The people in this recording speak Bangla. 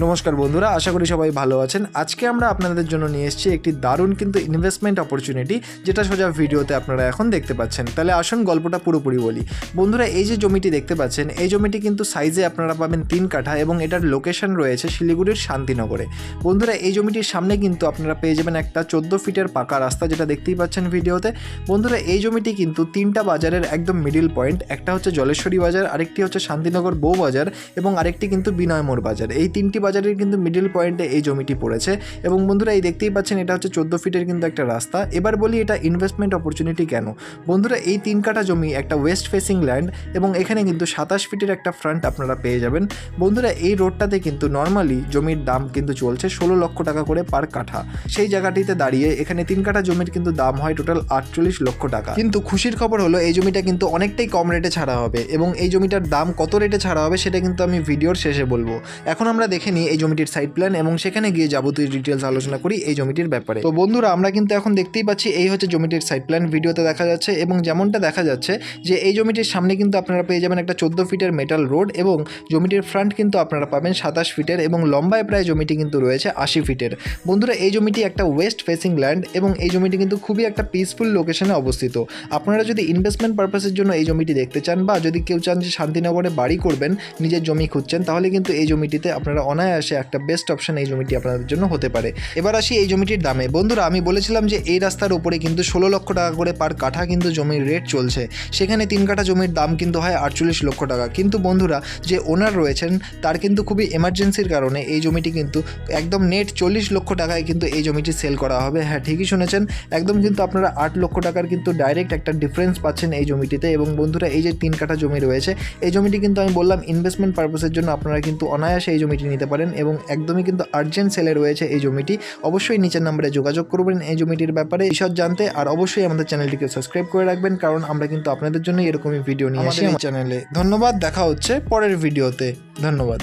নমস্কার বন্ধুরা, আশা করি সবাই ভালো আছেন। আজকে আমরা আপনাদের জন্য নিয়ে এসেছি একটি দারুণ কিন্তু ইনভেস্টমেন্ট অপরচুনিটি, যেটা সোজা ভিডিওতে আপনারা এখন দেখতে পাচ্ছেন। তাহলে আসুন গল্পটা পুরোপুরি বলি। বন্ধুরা, এই যে জমিটি দেখতে পাচ্ছেন, এই জমিটি কিন্তু সাইজে আপনারা পাবেন 3 কাঠা এবং এটার লোকেশন রয়েছে শিলিগুড়ির শান্তিনগরে। বন্ধুরা, এই জমিটির সামনে কিন্তু আপনারা পেয়ে যাবেন একটা 14 ফিটের পাকা রাস্তা, যেটা দেখতেই পাচ্ছেন ভিডিওতে। বন্ধুরা, এই জমিটি কিন্তু 3টা বাজারের একদম মিডিল পয়েন্ট। একটা হচ্ছে জলেশ্বরী বাজার, আরেকটি হচ্ছে শান্তিনগর বউ বাজার এবং আরেকটি কিন্তু বিনয়মোড় বাজার। এই 3টি বাজারের কিন্তু মিডল পয়েন্টে এই জমিটি পড়েছে। এবং বন্ধুরা, এই দেখতেই পাচ্ছেন এটা হচ্ছে 14 ফিটের কিন্তু একটা রাস্তা। এবার বলি এটা ইনভেস্টমেন্ট অপরচুনিটি কেন। বন্ধুরা, এই 3 কাঠা জমি একটা ওয়েস্ট ফেসিং ল্যান্ড এবং এখানে কিন্তু 27 ফিটের একটা ফ্রন্ট আপনারা পেয়ে যাবেন। বন্ধুরা, এই রোডটাতে কিন্তু নর্মালি জমির দাম কিন্তু চলছে 16 লক্ষ টাকা করে পার কাঠা। সেই জায়গাটিতে দাঁড়িয়ে এখানে 3 কাঠা জমির কিন্তু দাম হয় টোটাল 48 লক্ষ টাকা। কিন্তু খুশির খবর হলো এই জমিটা কিন্তু অনেকটাই কম রেটে ছাড়া হবে এবং এই জমিটার দাম কত রেটে ছাড়া হবে সেটা কিন্তু আমি ভিডিওর শেষে বলবো। এখন আমরা দেখে নিই এই জমিটির সাইড প্ল্যান এবং সেখানে গিয়ে যাবতীয় ডিটেলস আলোচনা করি এই জমিটির ব্যাপারে। তো বন্ধুরা, আমরা কিন্তু এখন দেখতেই পাচ্ছি এই হচ্ছে জমিটির সাইড প্ল্যান, ভিডিওতে দেখা যাচ্ছে। এবং যেমনটা দেখা যাচ্ছে যে এই জমিটির সামনে কিন্তু আপনারা পেয়ে যাবেন একটা 14 ফিটের মেটাল রোড এবং জমিটির ফ্রন্ট কিন্তু আপনারা পাবেন 27 ফিটের এবং লম্বায় প্রায় জমিটি কিন্তু রয়েছে 80 ফিটের। বন্ধুরা, এই জমিটি একটা ওয়েস্ট ফেসিং ল্যান্ড এবং এই জমিটি কিন্তু খুবই একটা পিসফুল লোকেশনে অবস্থিত। আপনারা যদি ইনভেস্টমেন্ট পারপাসের জন্য এই জমিটি দেখতে চান বা যদি কেউ চান যে শান্তিনগরে বাড়ি করবেন, নিজের জমি খুঁজছেন, তাহলে কিন্তু এই জমিটিতে আপনারা অনায়াসে একটা বেস্ট অপশন এই জমিটি আপনাদের জন্য হতে পারে। এবার আসি এই জমিটির দামে। বন্ধুরা, আমি বলেছিলাম যে এই রাস্তার উপরে কিন্তু 16 লক্ষ টাকা করে পার কাঠা কিন্তু জমির রেট চলছে। সেখানে 3 কাঠা জমির দাম কিন্তু হয় 48 লক্ষ টাকা। কিন্তু বন্ধুরা, যে ওনার রয়েছেন তার কিন্তু খুবই এমার্জেন্সির কারণে এই জমিটি কিন্তু একদম নেট 40 লক্ষ টাকায় কিন্তু এই জমিটি সেল করা হবে। হ্যাঁ, ঠিকই শুনেছেন, একদম কিন্তু আপনারা 8 লক্ষ টাকার কিন্তু ডাইরেক্ট একটা ডিফারেন্স পাচ্ছেন এই জমিটিতে। এবং বন্ধুরা, এই যে 3 কাঠা জমি রয়েছে, এই জমিটি কিন্তু আমি বললাম ইনভেস্টমেন্ট পারপাসের জন্য আপনারা কিন্তু অনায়াসে এই জমিটি নিতে পারেন এবং একদমই কিন্তু আর্জেন্ট সেলে রয়েছে এই জমিটি। অবশ্যই নিচের নাম্বারে যোগাযোগ করবেন এই জমিটির ব্যাপারে বিশদ জানতে। আর অবশ্যই আমাদের চ্যানেলটিকে সাবস্ক্রাইব করে রাখবেন, কারণ আমরা কিন্তু আপনাদের জন্য এরকমই ভিডিও নিয়ে আসি আমার চ্যানেলে। ধন্যবাদ, দেখা হচ্ছে পরের ভিডিওতে। ধন্যবাদ।